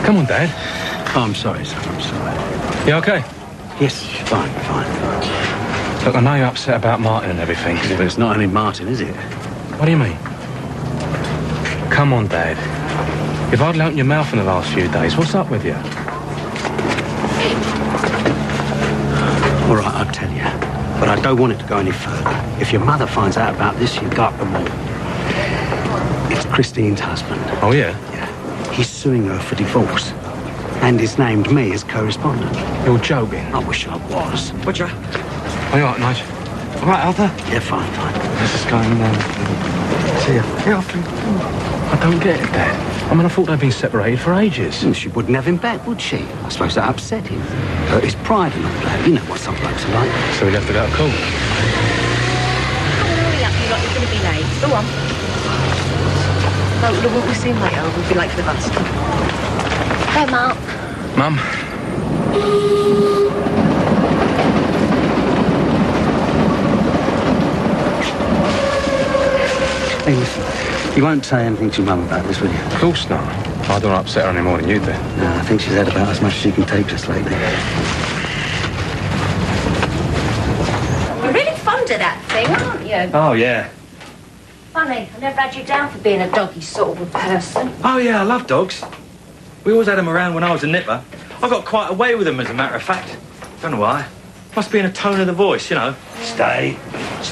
Come on, Dad. Oh, I'm sorry, son, I'm sorry. You okay? Yes, fine. Look, I know you're upset about Martin and everything. But it's not only Martin, is it? What do you mean? Come on, Dad. You've hardly opened your mouth in the last few days. What's up with you? All right, I'll tell you. But I don't want it to go any further. If your mother finds out about this, you've got them all. It's Christine's husband. Oh, yeah? Yeah. He's suing her for divorce. And he's named me as correspondent. You're joking. I wish I was. Would you? Are you all right, Nigel? All right, Arthur? Yeah, fine. Let's just go and see you. Yeah, I don't get it, Dad. I mean, I thought they'd been separated for ages. Well, she wouldn't have him back, would she? I suppose that upset him. Hurt his pride and all that. You know what some blokes are like. So we left without a call. Hurry up, you lot. You're going to be late. Go on. No, we'll see him later. We'll be late for the bus. Hey, Mark. Mum? Hey, listen. You won't say anything to your mum about this, will you? Of course not. I don't upset her any more than you do. No, I think she's had about as much as she can take just lately. You're really fond of that thing, aren't you? Oh, yeah. Funny, I never had you down for being a doggy sort of a person. Oh, yeah, I love dogs. We always had them around when I was a nipper. I got quite away with them, as a matter of fact. Don't know why. Must be in a tone of the voice, you know. Stay.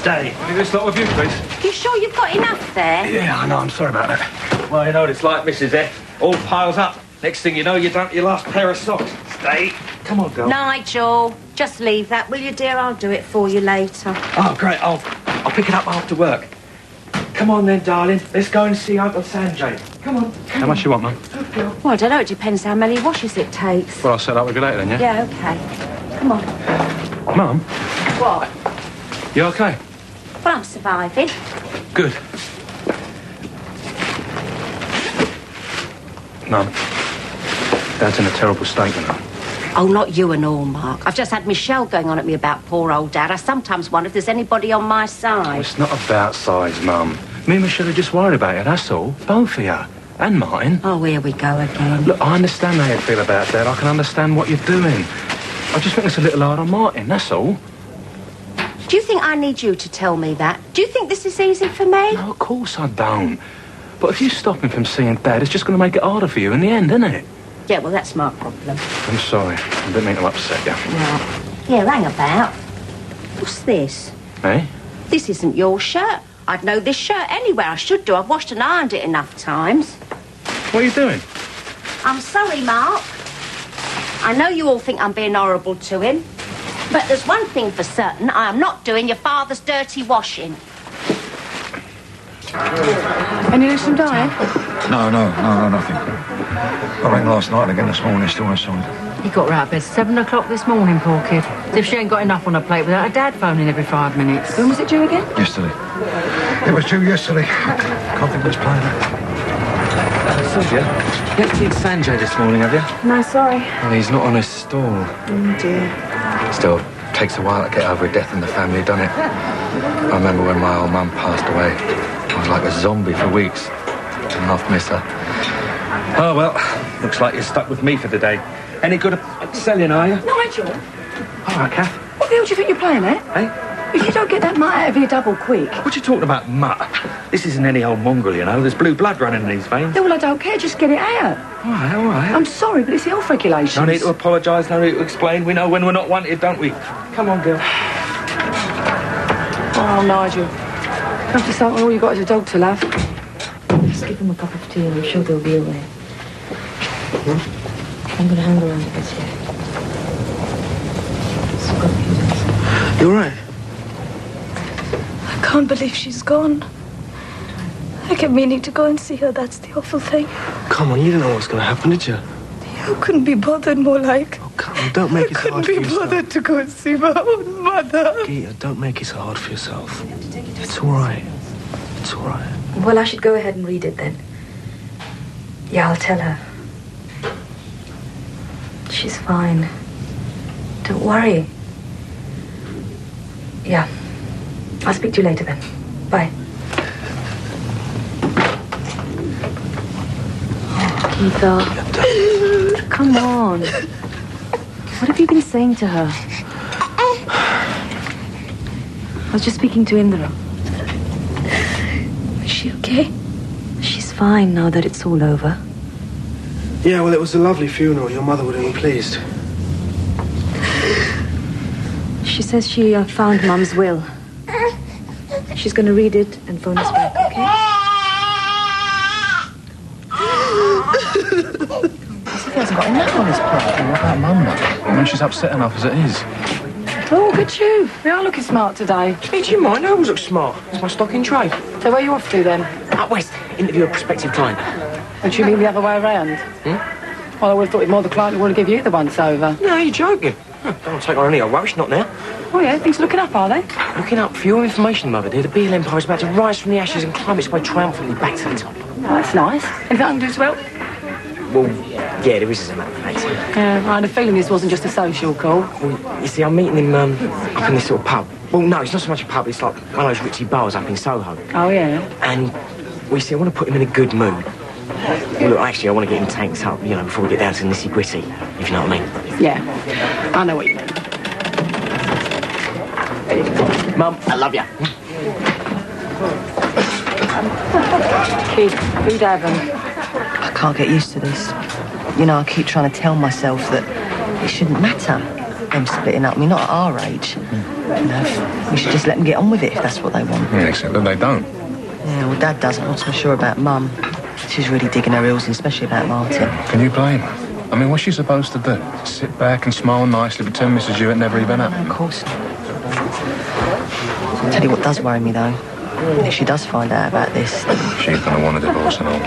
Leave this lot with you, please. You sure you've got enough there? Yeah, I know. I'm sorry about that. Well, you know what it's like, Mrs. F. All piles up. Next thing you know, you're down to your last pair of socks. Stay. Come on, girl. Nigel, just leave that, will you, dear? I'll do it for you later. Oh, great. I'll pick it up after work. Come on then, darling. Let's go and see Uncle Sanjay. Come on. How much you want, Mum? Well, I don't know. It depends how many washes it takes. Well, I'll set up with you later then, yeah? Yeah, OK. Come on. Mum? What? You okay? Well, I'm surviving. Good. Mum, Dad's in a terrible state, you know. Oh, not you and all, Mark. I've just had Michelle going on at me about poor old Dad. I sometimes wonder if there's anybody on my side. It's not about size, Mum. Me and Michelle are just worried about you, that's all. Both of you. And Martin. Oh, here we go again. Look, I understand how you feel about Dad. I can understand what you're doing. I just think it's a little hard on Martin, that's all. Do you think I need you to tell me that? Do you think this is easy for me? No, of course I don't. But if you stop him from seeing Dad, it's just going to make it harder for you in the end, isn't it? Yeah, well, that's my problem. I'm sorry. I didn't mean to upset you. Right. Here, hang about. What's this? Eh? This isn't your shirt. I'd know this shirt anywhere. I should do. I've washed and ironed it enough times. What are you doing? I'm sorry, Mark. I know you all think I'm being horrible to him. But there's one thing for certain. I am not doing your father's dirty washing. Any news from Diane? No, nothing. I rang last night and again this morning, still no sign. He got her out of bed 7 o'clock this morning, poor kid. As if she ain't got enough on her plate without her dad phoning every 5 minutes. When was it due again? Yesterday. It was due yesterday. Can't think what's playing it. Sylvia, you haven't seen Sanjay this morning, have you? No, sorry. Well, he's not on his stall. Oh, dear. Still, takes a while to get over a death in the family, doesn't it? I remember when my old mum passed away. I was like a zombie for weeks. Didn't half miss her. Oh, well, looks like you're stuck with me for the day. Any good at selling, are you? Nigel, All right, Kath. what the hell do you think you're playing at? Hey? If you don't get that mutt out of here double quick. What you talking about, mutt? This isn't any old mongrel, you know. There's blue blood running in these veins. Well, I don't care. Just get it out. All right. I'm sorry, but it's health regulations. No need to apologise, no need to explain. We know when we're not wanted, don't we? Come on, girl. Oh, Nigel. After something, all you got is a dog to love. Just give him a cup of tea and I'm sure they'll be away. I'm going to hang around a bit here. You all right? I can't believe she's gone. I kept meaning to go and see her. That's the awful thing. Come on, you didn't know what's going to happen, did you? You couldn't be bothered more like. Oh, come on, don't make it I hard couldn't for be yourself. bothered to go and see my own mother. Geeta, don't make it so hard for yourself. It's all right. It's all right. Well, I should go ahead and read it then. Yeah, I'll tell her. She's fine. Don't worry. Yeah. I'll speak to you later then. Bye. Geeta. come on. What have you been saying to her? I was just speaking to Indra. Is she okay? She's fine now that it's all over. Yeah, well, it was a lovely funeral. Your mother would have been pleased. She says she found Mum's will. She's going to read it and phone us back, okay? He hasn't got enough on his plate. What about Mum, though? I mean, she's upset enough as it is. Oh, good you. We are looking smart today. Hey, do you mind? I always look smart. It's my stock in trade. So where are you off to, then? Out west, interview a prospective client. Don't you mean the other way around? Well, I would have thought it more the client who want to give you the once over. No, you're joking. Don't want to take on any old rubbish, not now. Oh, yeah? Things looking up, are they? Looking up for your information, Mother dear. The Beale Empire's about to rise from the ashes and climb its way triumphantly back to the top. Oh, that's nice. Anything I can do to help? Well, yeah, there is, as a matter of fact. Yeah, I had a feeling this wasn't just a social call. Well, you see, I'm meeting him up in this sort of pub. Well, no, it's not so much a pub. It's like one of those ritzy bars up in Soho. Oh, yeah? And, well, you see, I want to put him in a good mood. Well, look, actually, I want to get him tanked up, you know, before we get down to the nitty-gritty, if you know what I mean. Yeah, I know what you mean. Mum, I love you. Kid, who'd have him? I can't get used to this. You know, I keep trying to tell myself that it shouldn't matter, them splitting up. I mean, not at our age. You know, we should just let them get on with it if that's what they want. Yeah, except that they don't. Yeah, well, Dad doesn't. Not so sure about Mum. She's really digging her heels in, especially about Martin. Can you blame her? I mean, what's she supposed to do? Sit back and smile nicely, pretend Mrs. Hewitt never even happened? No, of course not. I'll tell you what does worry me, though. If she does find out about this... She's going to want a divorce and all.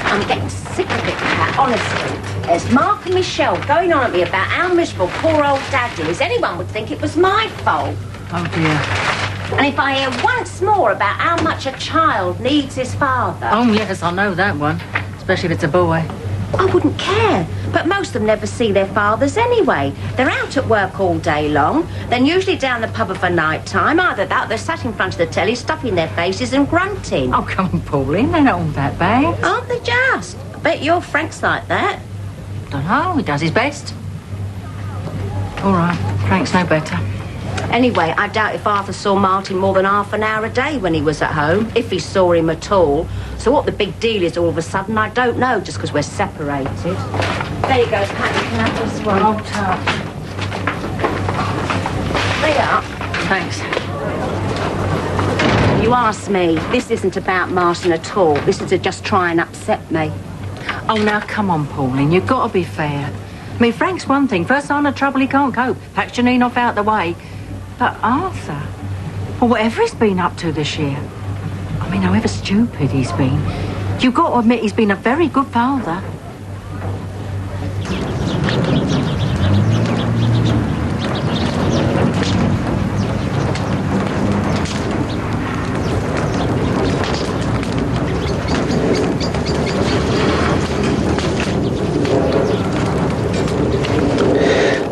I'm getting sick of it, Pat, honestly. There's Mark and Michelle going on at me about how miserable poor old Dad is. Anyone would think it was my fault. Oh, dear. And if I hear once more about how much a child needs his father... Oh, yes, I know that one. Especially if it's a boy. I wouldn't care. But most of them never see their fathers anyway. They're out at work all day long, then usually down the pub for night time. Either that or they're sat in front of the telly, stuffing their faces and grunting. Oh, come on, Pauline. They're not all that bad. Aren't they just? I bet your Frank's like that. Don't know. He does his best. All right. Frank's no better. Anyway, I doubt if Arthur saw Martin more than half an hour a day when he was at home, if he saw him at all. So what the big deal is all of a sudden, I don't know, just because we're separated. There you go, Pat, you can have this one. Oh, tough. There you are. Thanks. You asked me. This isn't about Martin at all. This is to just try and upset me. Oh, now, come on, Pauline. You've got to be fair. I mean, Frank's one thing. First sign of trouble, he can't cope. Pack Janine off out the way. But Arthur, well, whatever he's been up to this year, I mean, however stupid he's been, you've got to admit he's been a very good father.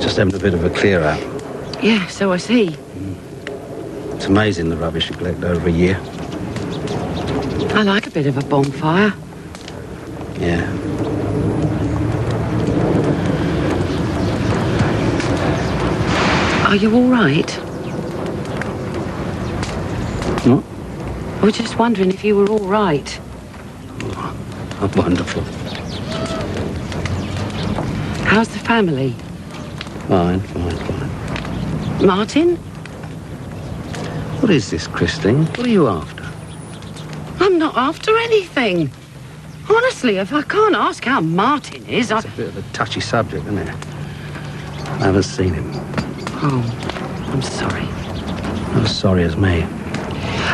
Just having a bit of a clear out. Yeah, so I see. It's amazing the rubbish you collect over a year. I like a bit of a bonfire. Yeah. Are you all right? What? I was just wondering if you were all right. Oh, wonderful. How's the family? Fine, fine, fine. Martin? What is this, Christine? What are you after? I'm not after anything. Honestly, if I can't ask how Martin is, It's a bit of a touchy subject, isn't it? I haven't seen him. Oh, I'm sorry. Not as sorry as me.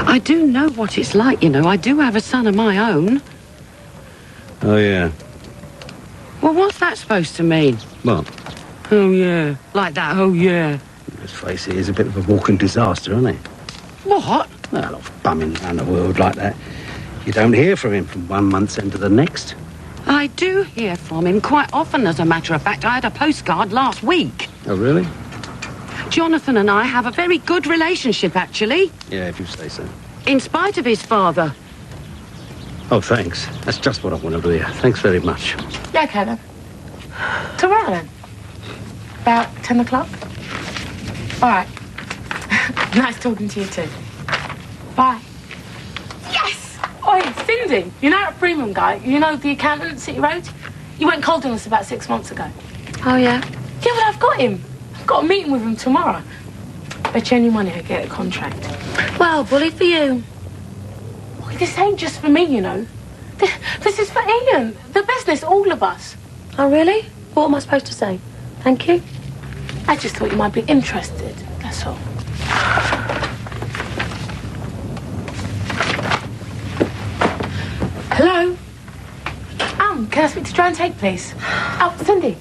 I do know what it's like, you know. I do have a son of my own. Oh, yeah. Well, what's that supposed to mean? What? Oh, yeah. Like that, oh, yeah. Let's face it, he's a bit of a walking disaster, isn't he? What? Well, off bumming around the world like that. You don't hear from him from one month's end to the next. I do hear from him quite often, as a matter of fact. I had a postcard last week. Oh, really? Jonathan and I have a very good relationship, actually. Yeah, if you say so. In spite of his father. Oh, thanks. That's just what I wanted to hear. Thanks very much. Yeah, okay then. Tomorrow then? About 10 o'clock? All right. Nice talking to you too. Bye. Yes! Oi, Cindy, you know that premium guy? You know the accountant at City Road? You went cold on us about 6 months ago. Oh, yeah? Yeah, but I've got him. I've got a meeting with him tomorrow. Bet you any money I get a contract. Well, bully for you. Oi, this ain't just for me, you know. This is for Ian, the business, all of us. Oh, really? What am I supposed to say? Thank you? I just thought you might be interested, that's all. Hello? Can I speak to Joanne Tate, please? Oh, Cindy.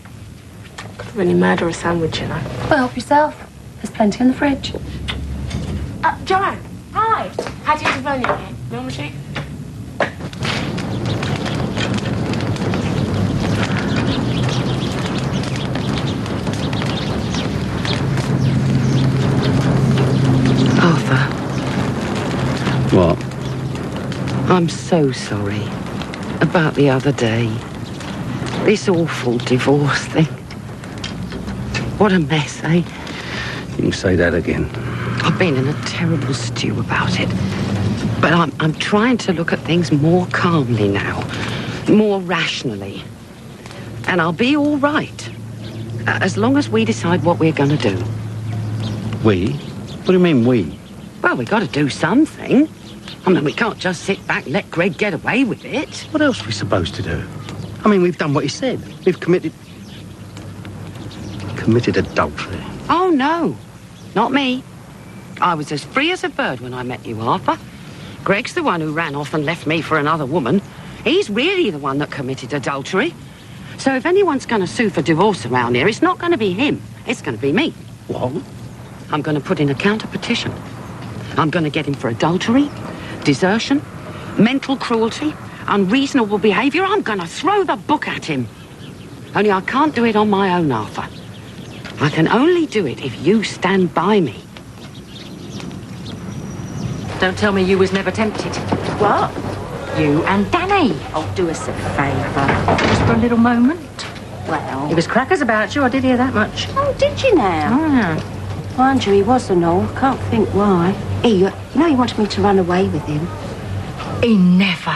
Could really murder a sandwich, you know. Well, help yourself. There's plenty in the fridge. Joanne. Hi. How do you phone you here? No machine? Arthur. What? I'm so sorry about the other day. This awful divorce thing. What a mess, eh? You can say that again. I've been in a terrible stew about it. But I'm trying to look at things more calmly now, more rationally. And I'll be all right, as long as we decide what we're going to do. We? What do you mean, we? Well, we've got to do something. I mean, we can't just sit back and let Greg get away with it. What else are we supposed to do? I mean, we've done what he said. We've committed adultery. Oh, no. Not me. I was as free as a bird when I met you, Arthur. Greg's the one who ran off and left me for another woman. He's really the one that committed adultery. So if anyone's going to sue for divorce around here, it's not going to be him. It's going to be me. What? I'm going to put in a counter-petition. I'm going to get him for adultery, desertion, mental cruelty, unreasonable behaviour. I'm going to throw the book at him. Only I can't do it on my own, Arthur. I can only do it if you stand by me. Don't tell me you was never tempted. What? You and Danny. Oh, do us a favour. Just for a little moment. Well... He was crackers about you, I did hear that much. Oh, did you now? Oh, yeah. Mind you, he was and all. Can't think why. You know he wanted me to run away with him. He never.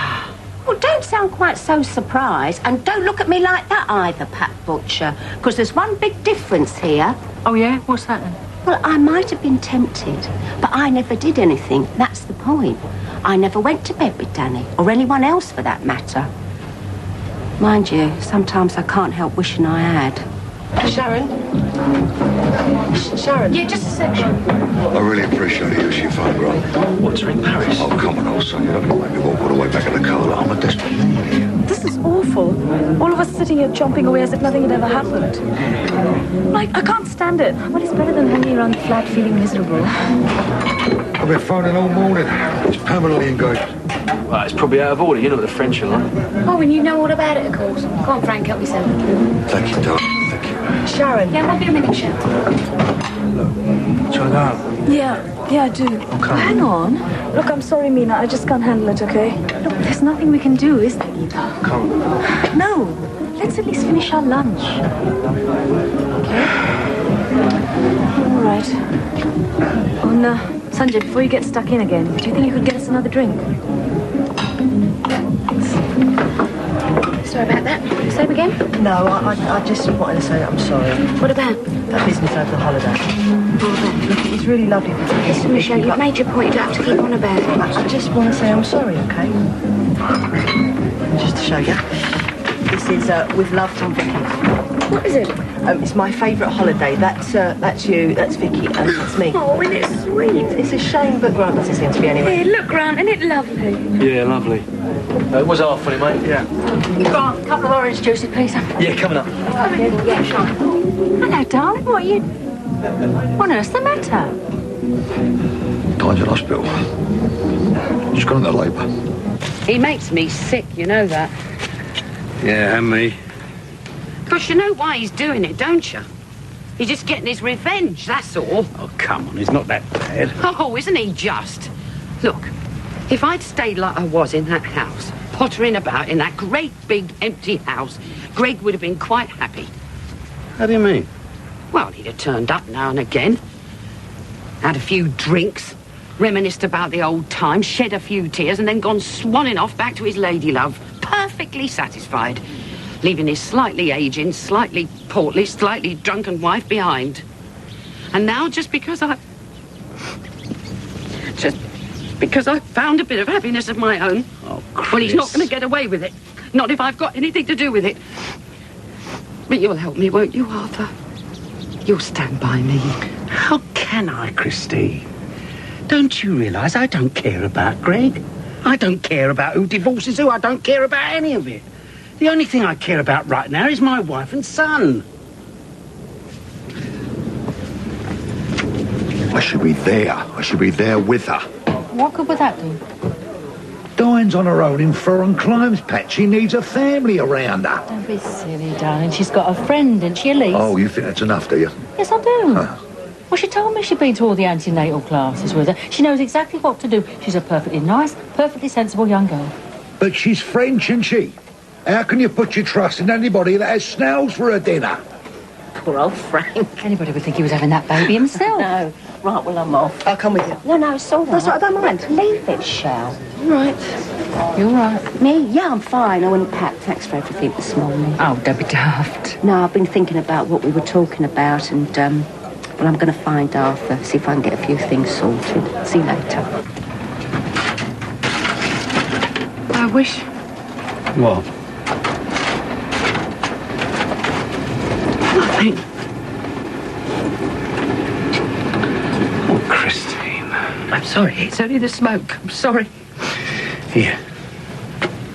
Well, don't sound quite so surprised. And don't look at me like that either, Pat Butcher. Because there's one big difference here. Oh, yeah? What's that then? Well, I might have been tempted, but I never did anything. That's the point. I never went to bed with Danny, or anyone else for that matter. Mind you, sometimes I can't help wishing I had. Sharon? Sharon? Yeah, just a second. I really appreciate it, your phone, Grant. What, to ring Paris? Oh, come on, old son. You're not going to make me walk all the way back in the car. I'm a desperate man here. This is awful. All of us sitting here chomping away as if nothing had ever happened. Like, I can't stand it. But it's better than hanging around the flat feeling miserable. I've been phoning all morning. It's permanently engaged. Well, it's probably out of order. You know what the French are like. Oh, and you know all about it, of course. Go on, Frank, help yourself. Thank you, darling. Thank you. Sharon? Yeah, won't be a minute, Sharon. Shall I go out? Yeah, I do. Okay. Hang on. Look, I'm sorry, Mina. I just can't handle it, okay? Look, there's nothing we can do, is there, either? Come on. No. Let's at least finish our lunch. Okay? All right. Oh, no. Sanjay, before you get stuck in again, do you think you could get us another drink? Sorry about that. Say it again? No, I just wanted to say that I'm sorry. What about? That business over the holiday. Look, it was really lovely. Listen, Michelle, you've made your point. You don't have to keep on about it. I just want to say I'm sorry, okay? Just to show you. This is With Love from Vicky. What is it? It's my favourite holiday. That's you, that's Vicky, and that's me. Oh, isn't it sweet? It's a shame, but Grant doesn't seem to be anyway. Hey, look, Grant, isn't it lovely? Yeah, lovely. It was half funny, mate. Yeah. Grant, a couple of orange juices, please. Yeah, coming up. Yeah, sure. Hello, darling. What are you... What on earth's the matter? Died in hospital. Just gone into labour. He makes me sick, you know that. Yeah, and me. Because you know why he's doing it, don't you? He's just getting his revenge, that's all. Oh, come on, he's not that bad. Oh, isn't he just? Look, if I'd stayed like I was in that house, pottering about in that great big empty house, Greg would have been quite happy. How do you mean? Well, he'd have turned up now and again, had a few drinks, reminisced about the old times, shed a few tears, and then gone swanning off back to his lady love, perfectly satisfied, leaving his slightly aging, slightly portly, slightly drunken wife behind. And now, just because I found a bit of happiness of my own, well, he's not going to get away with it. Not if I've got anything to do with it. But you'll help me, won't you, Arthur? You'll stand by me. How can I, Christine? Don't you realise I don't care about Greg? I don't care about who divorces who. I don't care about any of it. The only thing I care about right now is my wife and son. I should be there. I should be there with her. What good would that do? Diane's on her own in foreign climes, Pat. She needs a family around her. Don't be silly, darling. She's got a friend, and she, Elise. Oh, you think that's enough, do you? Yes, I do. Well, she told me she'd been to all the antenatal classes with her. She knows exactly what to do. She's a perfectly nice, perfectly sensible young girl. But she's French, isn't she? How can you put your trust in anybody that has snails for her dinner? Poor old Frank. Anybody would think he was having that baby himself. No. Right, well, I'm off. I'll come with you. No, it's all right. That's right, I don't mind. Leave it, Shell. All right. You all right? Me? Yeah, I'm fine. I went Pat, thanks for everything this morning. Oh, don't be daft. No, I've been thinking about what we were talking about, and, well, I'm going to find Arthur, see if I can get a few things sorted. See you later. I wish. What? Nothing. Oh, Christine. I'm sorry. It's only the smoke. I'm sorry. Here.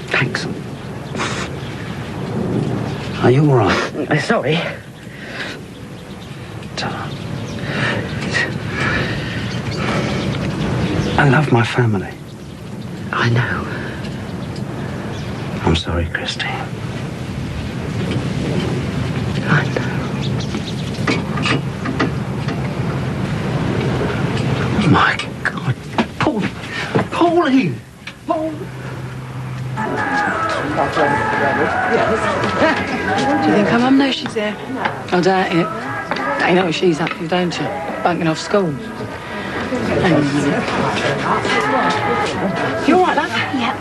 Thanks. Are you all right? Sorry. I love my family. I know. I'm sorry, Christine. I know. My God. Pauline! Pauline! Do you think her mum knows she's there? I doubt it. You know what she's up to, don't you? Bunking off school. Hang on a minute. You all right, love? Yeah.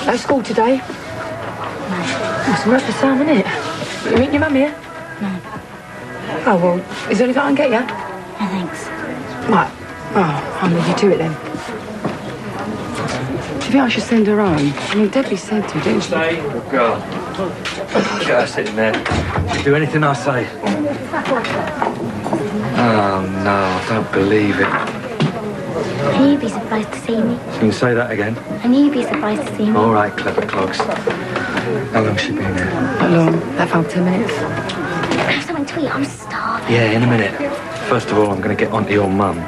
No school today? No. It's worth the sum, isn't it? You meet your mum here? No. Oh, well, is there anything I can get you? No, thanks. Right. Oh, I'll leave you to it then. Do you think I should send her home? I mean, Debbie said to, didn't she? Stay. Good girl. Look at her sitting there. She'll do anything I say. Oh, no, I don't believe it. I knew you'd be surprised to see me. You can say that again. I knew you'd be surprised to see me. All right, clever clogs. How long's she been there? How long? About 5 or 10 minutes. Have something to eat. I'm starving. Yeah, in a minute. First of all, I'm going to get onto your mum.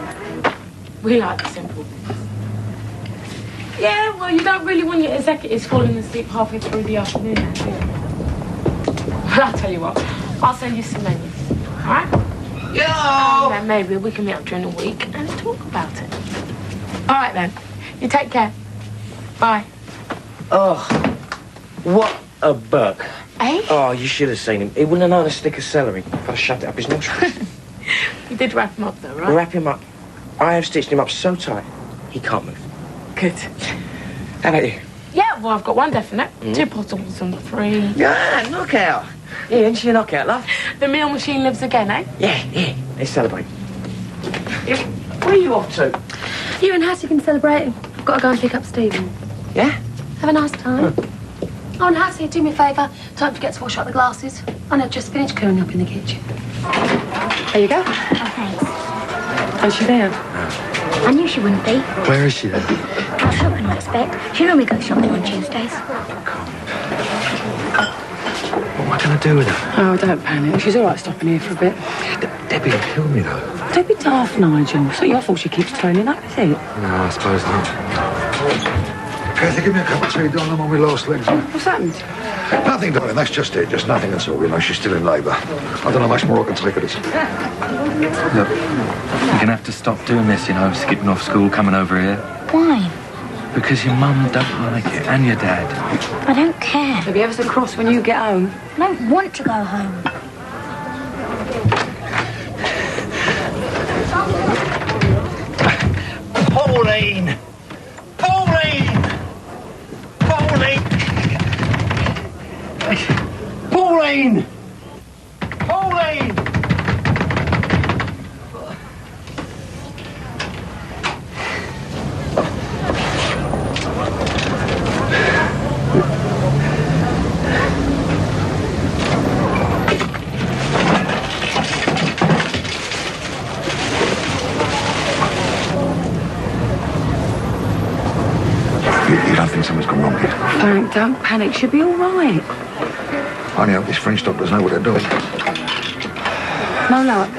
We like it simple. Yeah, well, you don't really want your executives falling asleep halfway through the afternoon, do you? Well, I'll tell you what. I'll send you some menus. All right? Yo! And then maybe we can meet up during the week and talk about it. All right, then. You take care. Bye. Oh, what a buck. Eh? Oh, you should have seen him. He wouldn't have known a stick of celery if I'd shoved it up his nostrils. You did wrap him up, though, right? Wrap him up. I have stitched him up so tight, he can't move. Good. How about you? Yeah, well, I've got one definite. 2 possibles and 3. Yeah, knockout. Yeah, isn't she a knockout, love? The meal machine lives again, eh? Yeah. Let's celebrate. Yeah, where are you off to? You and Hattie can celebrate. I've got to go and pick up Stephen. Yeah? Have a nice time. Oh, and Hattie, do me a favour. Don't forget to wash up the glasses. I know, just finished clearing up in the kitchen. There you go. Oh, thanks. And she there? I knew she wouldn't be. Where is she then? Out shopping, I expect. She normally goes shopping on Tuesdays. What am I going to do with her? Oh, don't panic. She's all right stopping here for a bit. Debbie will kill me, though. Don't be daft, Nigel. It's not your fault she keeps turning up, is it? No, I suppose not. Kathy, give me a cup of tea, darling. I'm on my last legs. What's happened? Nothing, darling, that's just it. Just nothing at all. You know, she's still in labour. I don't know how much more I can take of this. Look, you're gonna have to stop doing this, you know, skipping off school, coming over here. Why? Because your mum don't like it, and your dad. I don't care. They'll be ever so cross when you get home. I don't want to go home. Pauline! Pauline! Pauline! Pauline! Pauline! You don't think something's gone wrong here? Frank, don't panic. She'll be all right. I only hope these French doctors know what they're doing. No luck.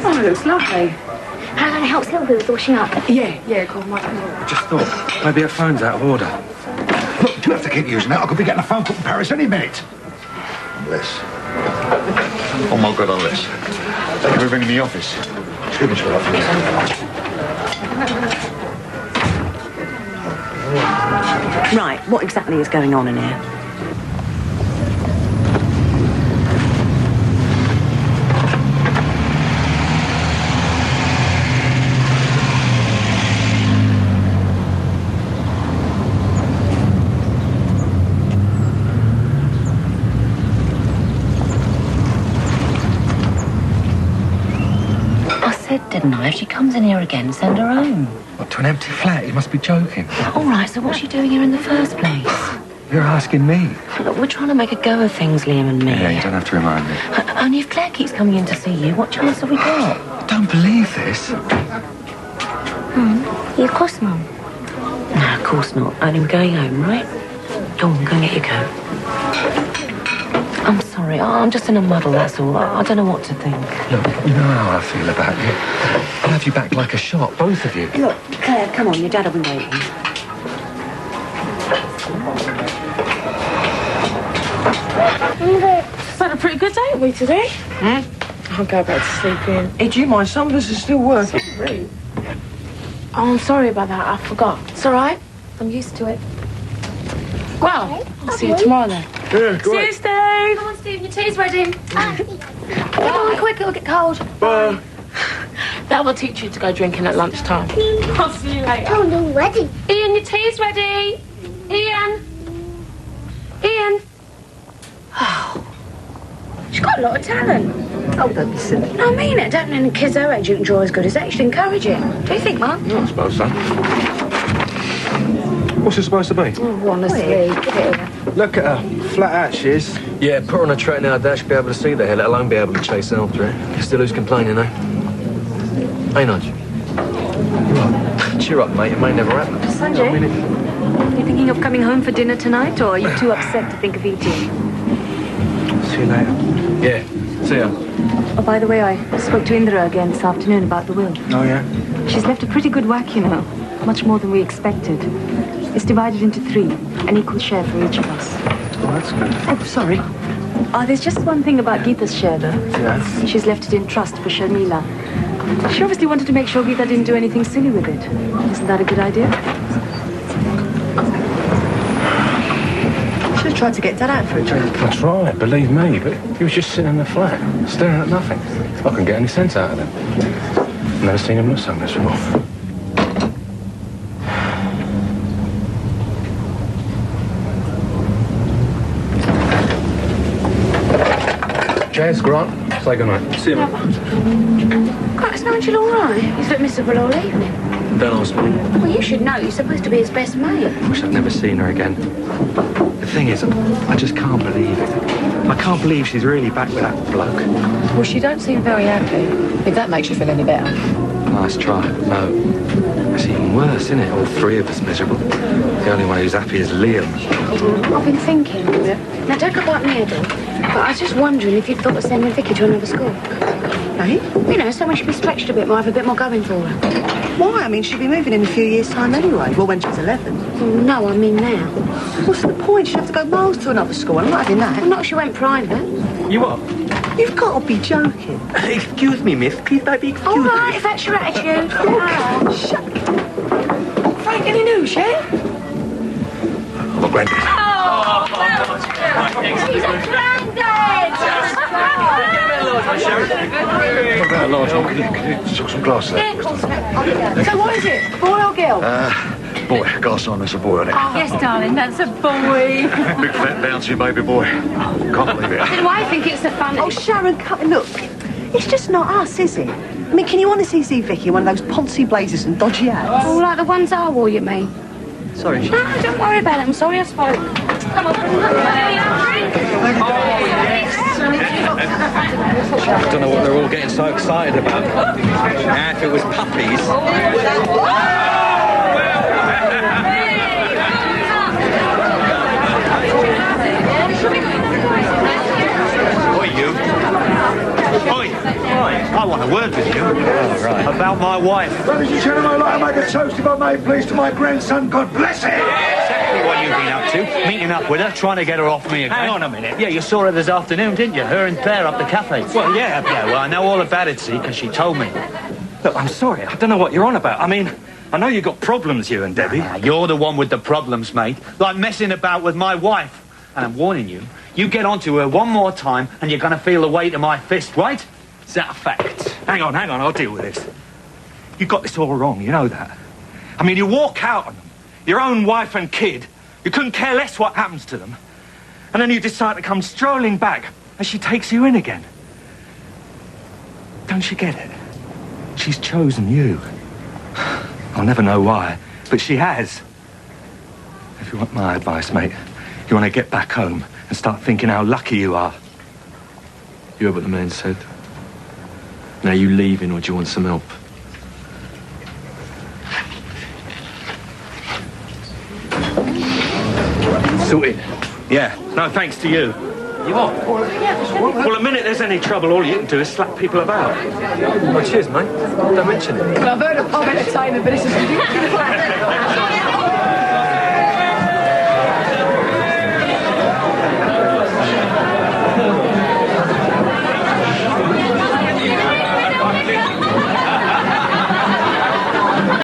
Oh, it looks lovely. How can I help Sylvia with washing up? Yeah, go on, I just thought, maybe her phone's out of order. Look, you have to keep using that. I could be getting a phone call from Paris any minute. Unless. Oh, my God, unless. They could be ringing the office. Excuse me, sir. Right, what exactly is going on in here? I said, didn't I? If she comes in here again, send her home. What, to an empty flat? You must be joking. All right, so what's she doing here in the first place? You're asking me. Look, we're trying to make a go of things, Liam and me. Yeah, you don't have to remind me. Only if Claire keeps coming in to see you, what chance have we got? I don't believe this. You cross, Mum? No, of course not. Only we're going home, right? Go on, go and get your coat. I'm sorry, I'm just in a muddle, that's all. I don't know what to think. Look, you know how I feel about you. I'll have you back like a shot, both of you. Look, Claire, come on, your dad will be waiting. It's had a pretty good day, haven't we, today? I'll go back to sleep in. Hey, do you mind? Some of us are still working. Oh, I'm sorry about that. I forgot. It's all right. I'm used to it. Well, I'll see you tomorrow then. Yeah, See you, Steve. Come on, Steve, your tea's ready. Come on, quick, it'll get cold. Bye. That will teach you to go drinking at lunchtime. I'll see you later. Oh, no, ready. Ian, your tea's ready. Ian. Ian. Oh. She's got a lot of talent. Oh, don't be silly. No, I mean it. Don't know any kids her age who can draw as good as that. You should encourage it. Do you think, Mum? I suppose so. What's it supposed to be? Oh, honestly. Give it here. Look at her. Flat out she is. Yeah, put her on a track now, Dash, be able to see the hell, let alone be able to chase after it. Still who's complaining, eh? Hey, Nigel. Cheer up, mate. It may never happen. Sanjay, you thinking of coming home for dinner tonight, or are you too upset to think of eating? See you later. Yeah, see ya. Oh, by the way, I spoke to Indra again this afternoon about the will. Oh, yeah? She's left a pretty good whack, you know. Much more than we expected. It's divided into 3, an equal share for each of us. Oh, that's good. Oh, sorry. Oh, there's just one thing about Geeta's share, though. Yeah? She's left it in trust for Sharmila. She obviously wanted to make sure Geeta didn't do anything silly with it. Isn't that a good idea? Should have tried to get Dad out for a drink. That's right, believe me, but he was just sitting in the flat, staring at nothing. I couldn't get any sense out of him. Never seen him look so miserable. Jazz, Grant, say goodnight. See you, mate. God, is Nigel all right? He's looked miserable all evening. Don't ask me. Well, you should know. You're supposed to be his best mate. Wish I'd never seen her again. The thing is, I just can't believe it. I can't believe she's really back with that bloke. Well, she don't seem very happy. If that makes you feel any better. Nice try. No, it's even worse, isn't it? All 3 of us miserable. The only one who's happy is Liam. I've been thinking. Now, don't go back near, though. But I was just wondering if you'd thought of sending Vicky to another school. Eh? You know, someone should be stretched a bit more, have a bit more going for her. Why? I mean, she'll be moving in a few years' time anyway. Well, when she's 11. Well, no, I mean now. What's the point? She'll have to go miles to another school. I'm not having that. Well, not if she went private. You what? You've got to be joking. Excuse me, miss. Please, baby, excuse All right, if that's your attitude. Shut Frank, any news, yeah? I'm a granddad. She's a granddad! About a large one. Can you talk some glasses there? So what is it? Boy or girl? Boy, glass on, that's a boy on it. Yes, darling, that's a boy. Big fat bouncy baby boy. Can't believe it. Then why think it's so funny? Oh, Sharon, look. It's just not us, is it? I mean, can you honestly see Vicky in one of those poncy blazers and dodgy hats? Oh, like the ones I wore, you mean? Sorry. No, don't worry about it. I'm sorry I spoke. Come on. I don't know what they're all getting so excited about. Now, if it was puppies... Oi, you. Oi. I want a word with you. About my wife. Brothers and gentlemen, I'd like to make a toast, if I may, please, to my grandson. God bless him! Exactly what you've been up to. Meeting up with her, trying to get her off me again. Hang on a minute. Yeah, you saw her this afternoon, didn't you? Her and Claire up the cafe. Well, yeah. Yeah, well, I know all about it, see, because she told me. Look, I'm sorry. I don't know what you're on about. I mean, I know you've got problems, you and Debbie. You're the one with the problems, mate. Like messing about with my wife. And I'm warning you, you get onto her one more time and you're going to feel the weight of my fist, right? Is that a fact? Hang on, I'll deal with this. You got this all wrong, you know that. I mean, you walk out on them, your own wife and kid. You couldn't care less what happens to them. And then you decide to come strolling back and she takes you in again. Don't you get it? She's chosen you. I'll never know why, but she has. If you want my advice, mate, you want to get back home and start thinking how lucky you are. You heard what the man said. Now you leaving, or do you want some help? Sorted. Yeah, no thanks to you. You what? Well, the minute there's any trouble, all you can do is slap people about. Oh, cheers, mate. Don't mention it. Well, I've heard of pub entertainment, but this is ridiculous.